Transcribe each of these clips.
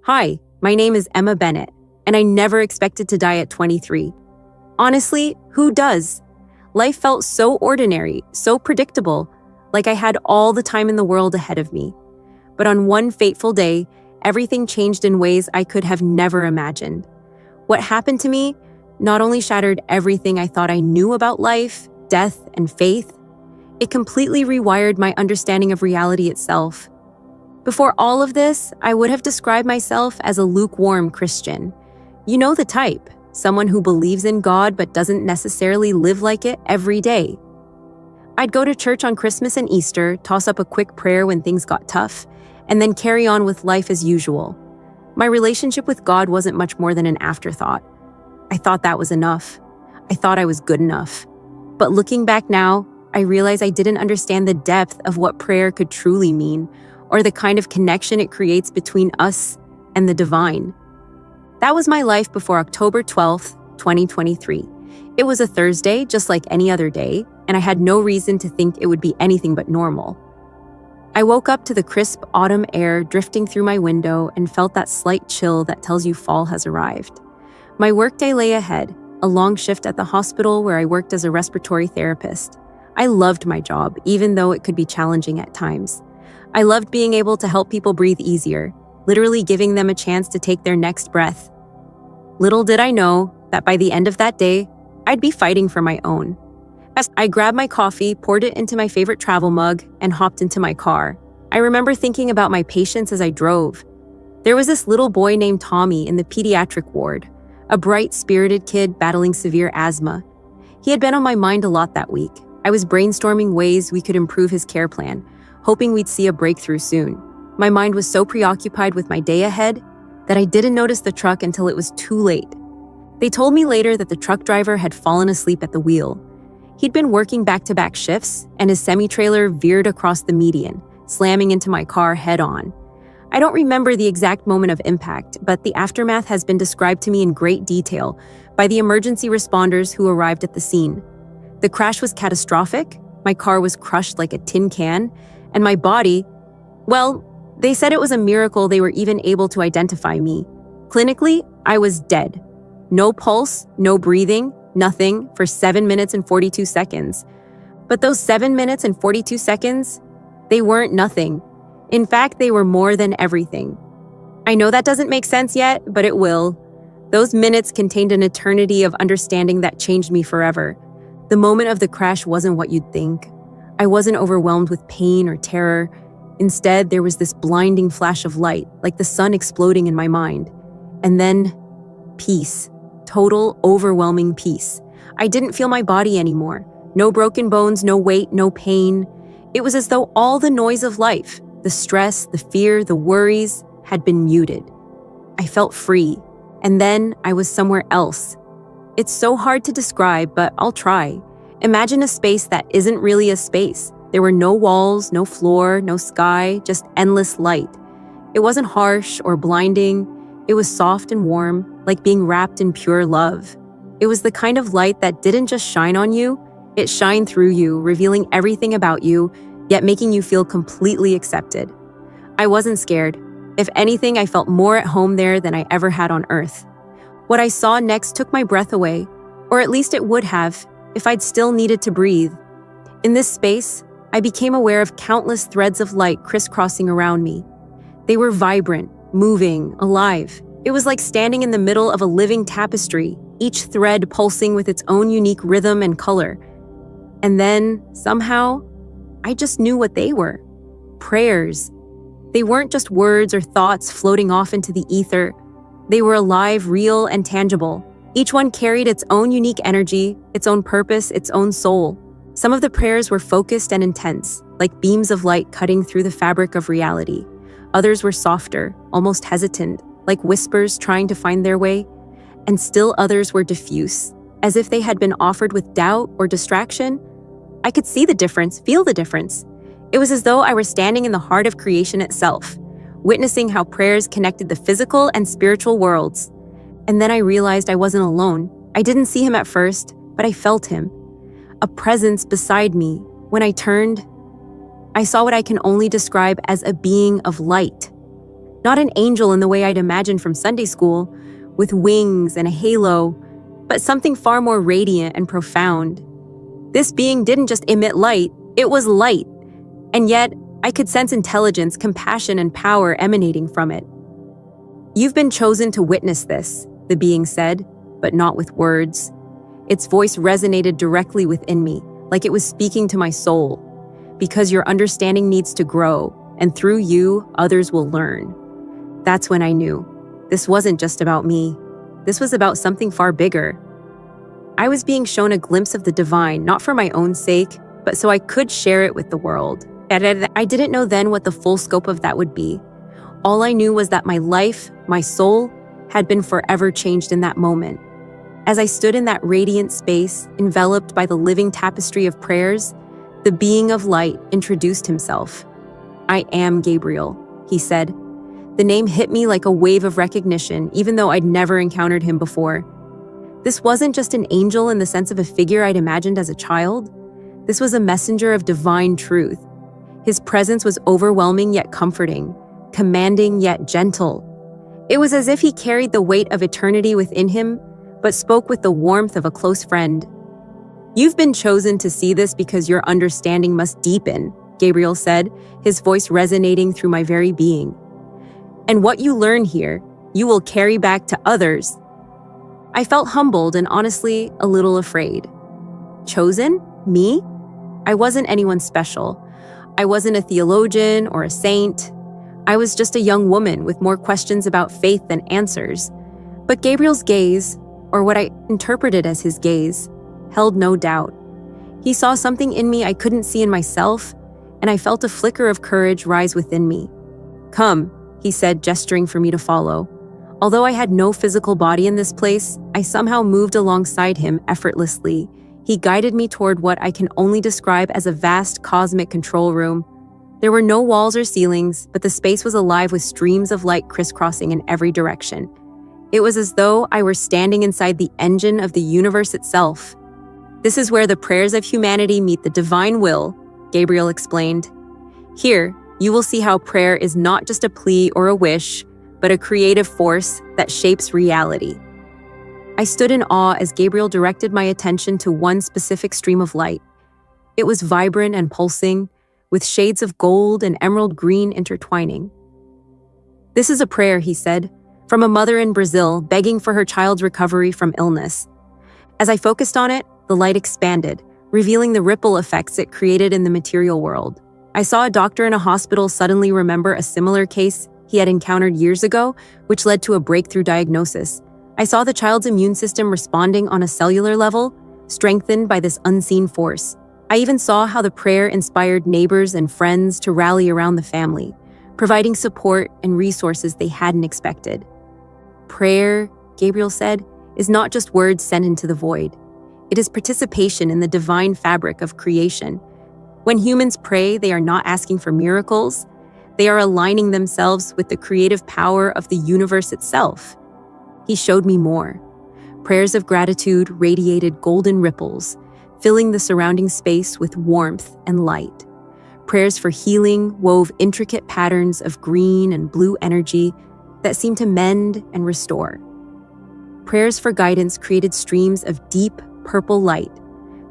Hi, my name is Emma Bennett, and I never expected to die at 23. Honestly, who does? Life felt so ordinary, so predictable, like I had all the time in the world ahead of me. But on one fateful day, everything changed in ways I could have never imagined. What happened to me not only shattered everything I thought I knew about life, death, and faith, it completely rewired my understanding of reality itself. Before all of this, I would have described myself as a lukewarm Christian. You know the type, someone who believes in God but doesn't necessarily live like it every day. I'd go to church on Christmas and Easter, toss up a quick prayer when things got tough, and then carry on with life as usual. My relationship with God wasn't much more than an afterthought. I thought that was enough. I thought I was good enough. But looking back now, I realize I didn't understand the depth of what prayer could truly mean, or the kind of connection it creates between us and the divine. That was my life before October 12th, 2023. It was a Thursday, just like any other day, and I had no reason to think it would be anything but normal. I woke up to the crisp autumn air drifting through my window and felt that slight chill that tells you fall has arrived. My workday lay ahead, a long shift at the hospital where I worked as a respiratory therapist. I loved my job, even though it could be challenging at times. I loved being able to help people breathe easier, literally giving them a chance to take their next breath. Little did I know that by the end of that day, I'd be fighting for my own. As I grabbed my coffee, poured it into my favorite travel mug, and hopped into my car, I remember thinking about my patients as I drove. There was this little boy named Tommy in the pediatric ward, a bright-spirited kid battling severe asthma. He had been on my mind a lot that week. I was brainstorming ways we could improve his care plan, hoping we'd see a breakthrough soon. My mind was so preoccupied with my day ahead that I didn't notice the truck until it was too late. They told me later that the truck driver had fallen asleep at the wheel. He'd been working back-to-back shifts, and his semi-trailer veered across the median, slamming into my car head-on. I don't remember the exact moment of impact, but the aftermath has been described to me in great detail by the emergency responders who arrived at the scene. The crash was catastrophic, my car was crushed like a tin can, and my body, well, they said it was a miracle they were even able to identify me. Clinically, I was dead. No pulse, no breathing, nothing for 7 minutes and 42 seconds. But those 7 minutes and 42 seconds, they weren't nothing. In fact, they were more than everything. I know that doesn't make sense yet, but it will. Those minutes contained an eternity of understanding that changed me forever. The moment of the crash wasn't what you'd think. I wasn't overwhelmed with pain or terror. Instead, there was this blinding flash of light, like the sun exploding in my mind. And then, peace. Total, overwhelming peace. I didn't feel my body anymore. No broken bones, no weight, no pain. It was as though all the noise of life, the stress, the fear, the worries, had been muted. I felt free. And then I was somewhere else. It's so hard to describe, but I'll try. Imagine a space that isn't really a space. There were no walls, no floor, no sky, just endless light. It wasn't harsh or blinding. It was soft and warm, like being wrapped in pure love. It was the kind of light that didn't just shine on you, it shined through you, revealing everything about you, yet making you feel completely accepted. I wasn't scared. If anything, I felt more at home there than I ever had on Earth. What I saw next took my breath away, or at least it would have, if I'd still needed to breathe. In this space, I became aware of countless threads of light crisscrossing around me. They were vibrant, moving, alive. It was like standing in the middle of a living tapestry, each thread pulsing with its own unique rhythm and color. And then, somehow, I just knew what they were. Prayers. They weren't just words or thoughts floating off into the ether. They were alive, real, and tangible. Each one carried its own unique energy, its own purpose, its own soul. Some of the prayers were focused and intense, like beams of light cutting through the fabric of reality. Others were softer, almost hesitant, like whispers trying to find their way. And still others were diffuse, as if they had been offered with doubt or distraction. I could see the difference, feel the difference. It was as though I were standing in the heart of creation itself, witnessing how prayers connected the physical and spiritual worlds. And then I realized I wasn't alone. I didn't see him at first, but I felt him. A presence beside me. When I turned, I saw what I can only describe as a being of light. Not an angel in the way I'd imagined from Sunday school, with wings and a halo, but something far more radiant and profound. This being didn't just emit light, it was light. And yet, I could sense intelligence, compassion, and power emanating from it. "You've been chosen to witness this," the being said, but not with words. Its voice resonated directly within me, like it was speaking to my soul. "Because your understanding needs to grow, and through you, others will learn." That's when I knew. This wasn't just about me. This was about something far bigger. I was being shown a glimpse of the divine, not for my own sake, but so I could share it with the world. I didn't know then what the full scope of that would be. All I knew was that my life, my soul, had been forever changed in that moment. As I stood in that radiant space, enveloped by the living tapestry of prayers, the being of light introduced himself. "I am Gabriel," he said. The name hit me like a wave of recognition, even though I'd never encountered him before. This wasn't just an angel in the sense of a figure I'd imagined as a child. This was a messenger of divine truth. His presence was overwhelming yet comforting, commanding yet gentle. It was as if he carried the weight of eternity within him, but spoke with the warmth of a close friend. "You've been chosen to see this because your understanding must deepen," Gabriel said, his voice resonating through my very being. "And what you learn here, you will carry back to others." I felt humbled and honestly a little afraid. Chosen? Me? I wasn't anyone special. I wasn't a theologian or a saint. I was just a young woman with more questions about faith than answers. But Gabriel's gaze, or what I interpreted as his gaze, held no doubt. He saw something in me I couldn't see in myself, and I felt a flicker of courage rise within me. "Come," he said, gesturing for me to follow. Although I had no physical body in this place, I somehow moved alongside him effortlessly. He guided me toward what I can only describe as a vast cosmic control room. There were no walls or ceilings, but the space was alive with streams of light crisscrossing in every direction. It was as though I were standing inside the engine of the universe itself. "This is where the prayers of humanity meet the divine will," Gabriel explained. "Here, you will see how prayer is not just a plea or a wish, but a creative force that shapes reality." I stood in awe as Gabriel directed my attention to one specific stream of light. It was vibrant and pulsing, with shades of gold and emerald green intertwining. "This is a prayer," he said, "from a mother in Brazil begging for her child's recovery from illness." As I focused on it, the light expanded, revealing the ripple effects it created in the material world. I saw a doctor in a hospital suddenly remember a similar case he had encountered years ago, which led to a breakthrough diagnosis. I saw the child's immune system responding on a cellular level, strengthened by this unseen force. I even saw how the prayer inspired neighbors and friends to rally around the family, providing support and resources they hadn't expected. "Prayer," Gabriel said, "is not just words sent into the void. It is participation in the divine fabric of creation. When humans pray, they are not asking for miracles. They are aligning themselves with the creative power of the universe itself." He showed me more. Prayers of gratitude radiated golden ripples, filling the surrounding space with warmth and light. Prayers for healing wove intricate patterns of green and blue energy that seemed to mend and restore. Prayers for guidance created streams of deep purple light,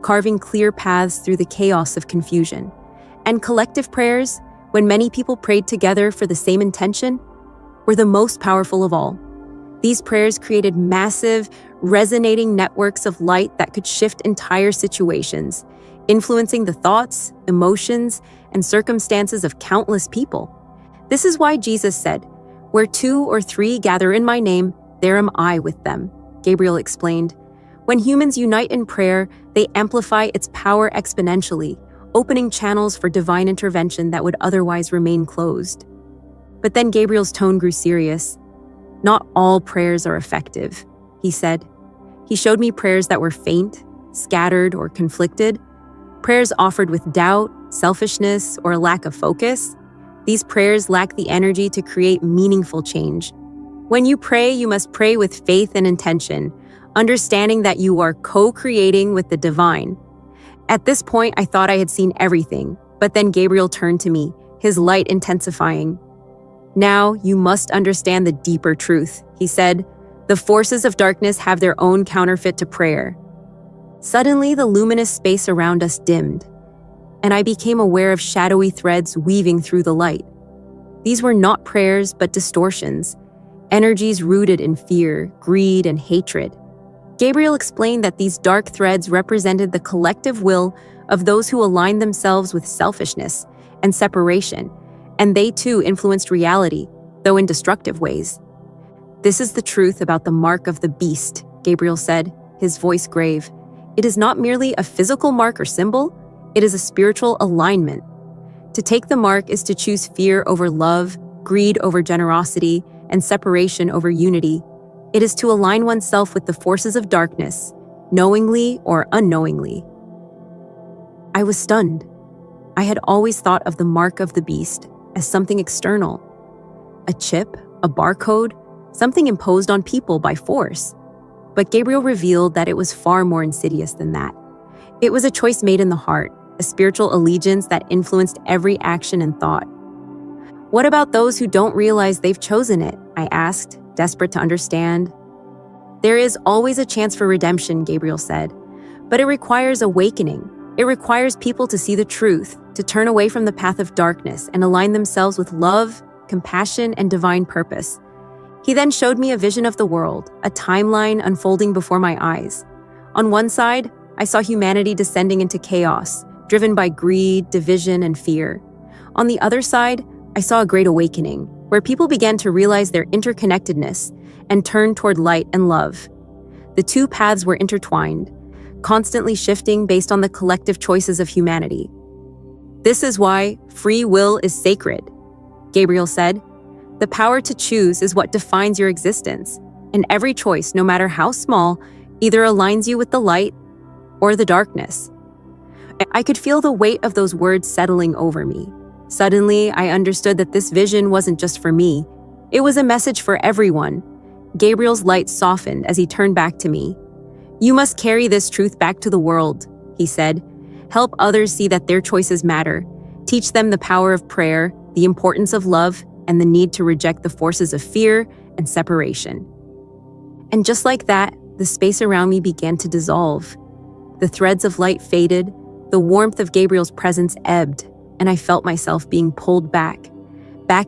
carving clear paths through the chaos of confusion. And collective prayers, when many people prayed together for the same intention, were the most powerful of all. These prayers created massive, resonating networks of light that could shift entire situations, influencing the thoughts, emotions, and circumstances of countless people. This is why Jesus said, "Where 2 or 3 gather in my name, there am I with them," Gabriel explained. When humans unite in prayer, they amplify its power exponentially, opening channels for divine intervention that would otherwise remain closed. But then Gabriel's tone grew serious. "Not all prayers are effective," he said. He showed me prayers that were faint, scattered, or conflicted, prayers offered with doubt, selfishness, or a lack of focus. These prayers lack the energy to create meaningful change. When you pray, you must pray with faith and intention, understanding that you are co-creating with the divine. At this point, I thought I had seen everything, but then Gabriel turned to me, his light intensifying. Now you must understand the deeper truth, he said. The forces of darkness have their own counterfeit to prayer. Suddenly, the luminous space around us dimmed, and I became aware of shadowy threads weaving through the light. These were not prayers, but distortions, energies rooted in fear, greed, and hatred. Gabriel explained that these dark threads represented the collective will of those who aligned themselves with selfishness and separation, and they too influenced reality, though in destructive ways. This is the truth about the mark of the beast, Gabriel said, his voice grave. It is not merely a physical mark or symbol, it is a spiritual alignment. To take the mark is to choose fear over love, greed over generosity, and separation over unity. It is to align oneself with the forces of darkness, knowingly or unknowingly. I was stunned. I had always thought of the mark of the beast as something external. A chip, a barcode, something imposed on people by force. But Gabriel revealed that it was far more insidious than that. It was a choice made in the heart, a spiritual allegiance that influenced every action and thought. What about those who don't realize they've chosen it? I asked, desperate to understand. There is always a chance for redemption, Gabriel said, but it requires awakening. It requires people to see the truth, to turn away from the path of darkness and align themselves with love, compassion, and divine purpose. He then showed me a vision of the world, a timeline unfolding before my eyes. On one side, I saw humanity descending into chaos, driven by greed, division, and fear. On the other side, I saw a great awakening, where people began to realize their interconnectedness and turn toward light and love. The two paths were intertwined, constantly shifting based on the collective choices of humanity. This is why free will is sacred, Gabriel said. The power to choose is what defines your existence, and every choice, no matter how small, either aligns you with the light or the darkness. I could feel the weight of those words settling over me. Suddenly, I understood that this vision wasn't just for me. It was a message for everyone. Gabriel's light softened as he turned back to me. You must carry this truth back to the world, he said. Help others see that their choices matter. Teach them the power of prayer, the importance of love, and the need to reject the forces of fear and separation. And just like that, the space around me began to dissolve. The threads of light faded, the warmth of Gabriel's presence ebbed, and I felt myself being pulled back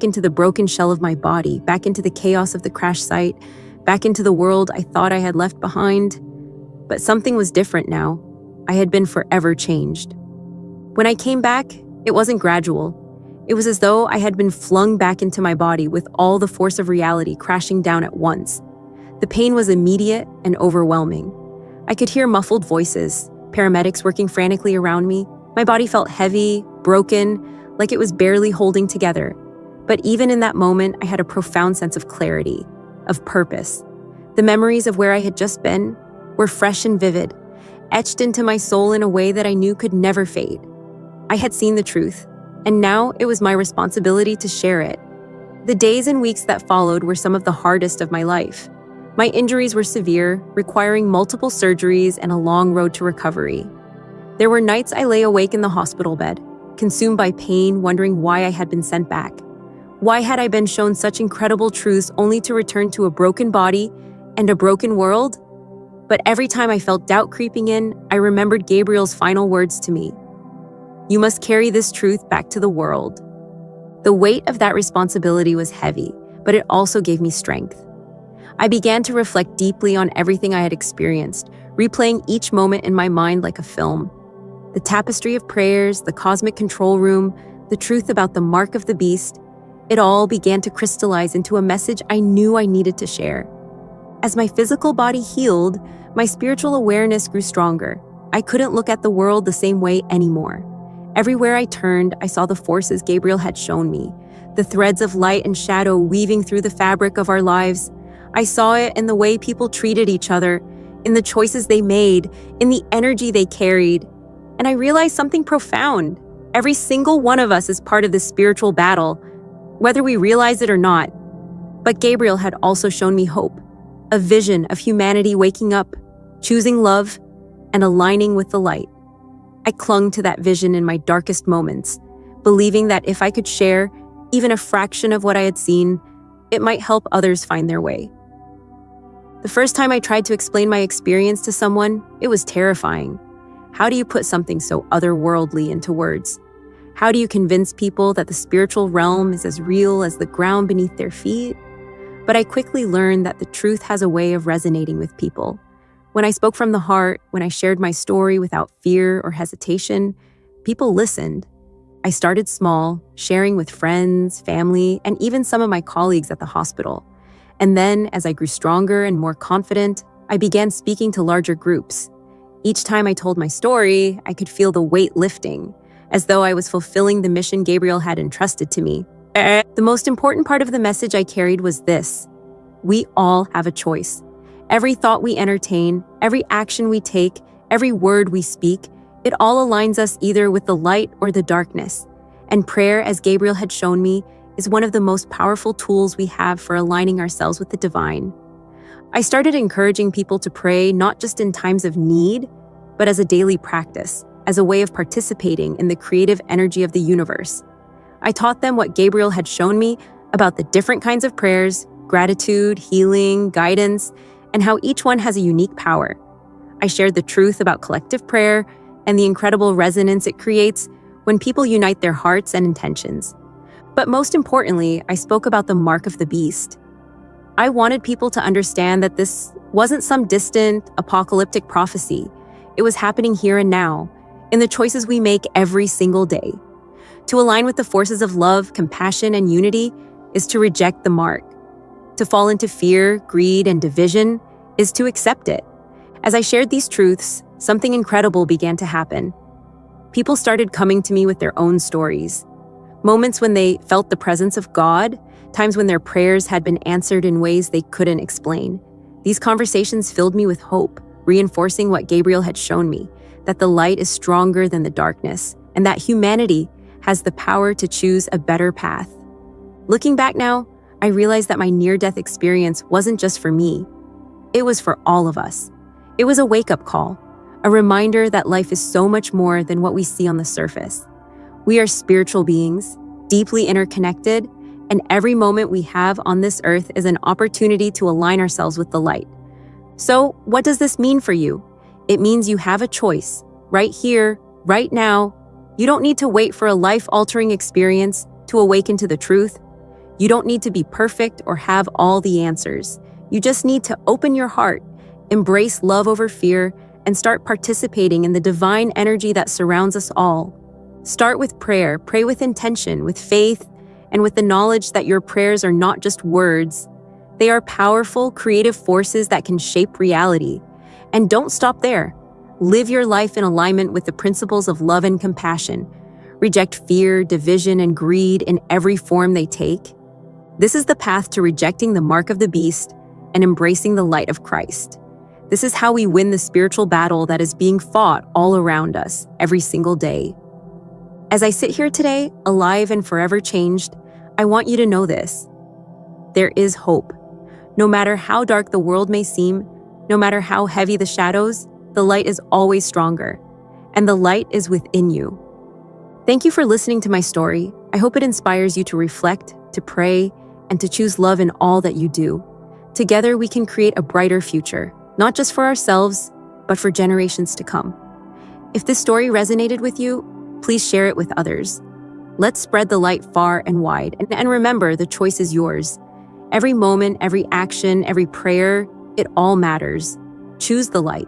into the broken shell of my body, back into the chaos of the crash site, back into the world I thought I had left behind. But something was different now. I had been forever changed. When I came back, it wasn't gradual. It was as though I had been flung back into my body with all the force of reality crashing down at once. The pain was immediate and overwhelming. I could hear muffled voices, paramedics working frantically around me. My body felt heavy, broken, like it was barely holding together. But even in that moment, I had a profound sense of clarity, of purpose. The memories of where I had just been were fresh and vivid, etched into my soul in a way that I knew could never fade. I had seen the truth, and now it was my responsibility to share it. The days and weeks that followed were some of the hardest of my life. My injuries were severe, requiring multiple surgeries and a long road to recovery. There were nights I lay awake in the hospital bed, consumed by pain, wondering why I had been sent back. Why had I been shown such incredible truths only to return to a broken body and a broken world? But every time I felt doubt creeping in, I remembered Gabriel's final words to me. You must carry this truth back to the world. The weight of that responsibility was heavy, but it also gave me strength. I began to reflect deeply on everything I had experienced, replaying each moment in my mind like a film. The tapestry of prayers, the cosmic control room, the truth about the mark of the beast, it all began to crystallize into a message I knew I needed to share. As my physical body healed, my spiritual awareness grew stronger. I couldn't look at the world the same way anymore. Everywhere I turned, I saw the forces Gabriel had shown me, the threads of light and shadow weaving through the fabric of our lives. I saw it in the way people treated each other, in the choices they made, in the energy they carried. And I realized something profound. Every single one of us is part of this spiritual battle, whether we realize it or not. But Gabriel had also shown me hope, a vision of humanity waking up, choosing love, and aligning with the light. I clung to that vision in my darkest moments, believing that if I could share, even a fraction of what I had seen, it might help others find their way. The first time I tried to explain my experience to someone, it was terrifying. How do you put something so otherworldly into words? How do you convince people that the spiritual realm is as real as the ground beneath their feet? But I quickly learned that the truth has a way of resonating with people. When I spoke from the heart, when I shared my story without fear or hesitation, people listened. I started small, sharing with friends, family, and even some of my colleagues at the hospital. And then, as I grew stronger and more confident, I began speaking to larger groups. Each time I told my story, I could feel the weight lifting, as though I was fulfilling the mission Gabriel had entrusted to me. The most important part of the message I carried was this: we all have a choice. Every thought we entertain, every action we take, every word we speak, it all aligns us either with the light or the darkness. And prayer, as Gabriel had shown me, is one of the most powerful tools we have for aligning ourselves with the divine. I started encouraging people to pray not just in times of need, but as a daily practice, as a way of participating in the creative energy of the universe. I taught them what Gabriel had shown me about the different kinds of prayers, gratitude, healing, guidance, and how each one has a unique power. I shared the truth about collective prayer and the incredible resonance it creates when people unite their hearts and intentions. But most importantly, I spoke about the mark of the beast. I wanted people to understand that this wasn't some distant, apocalyptic prophecy. It was happening here and now, in the choices we make every single day. To align with the forces of love, compassion, and unity is to reject the mark. To fall into fear, greed, and division is to accept it. As I shared these truths, something incredible began to happen. People started coming to me with their own stories. Moments when they felt the presence of God, times when their prayers had been answered in ways they couldn't explain. These conversations filled me with hope, reinforcing what Gabriel had shown me, that the light is stronger than the darkness, and that humanity has the power to choose a better path. Looking back now, I realized that my near-death experience wasn't just for me. It was for all of us. It was a wake-up call, a reminder that life is so much more than what we see on the surface. We are spiritual beings, deeply interconnected, and every moment we have on this earth is an opportunity to align ourselves with the light. So, what does this mean for you? It means you have a choice, right here, right now. You don't need to wait for a life-altering experience to awaken to the truth. You don't need to be perfect or have all the answers. You just need to open your heart, embrace love over fear, and start participating in the divine energy that surrounds us all. Start with prayer, pray with intention, with faith, and with the knowledge that your prayers are not just words. They are powerful, creative forces that can shape reality. And don't stop there. Live your life in alignment with the principles of love and compassion. Reject fear, division, and greed in every form they take. This is the path to rejecting the mark of the beast and embracing the light of Christ. This is how we win the spiritual battle that is being fought all around us every single day. As I sit here today, alive and forever changed, I want you to know this. There is hope. No matter how dark the world may seem, no matter how heavy the shadows, the light is always stronger, and the light is within you. Thank you for listening to my story. I hope it inspires you to reflect, to pray, and to choose love in all that you do. Together, we can create a brighter future, not just for ourselves, but for generations to come. If this story resonated with you, please share it with others. Let's spread the light far and wide. And remember, the choice is yours. Every moment, every action, every prayer, it all matters. Choose the light.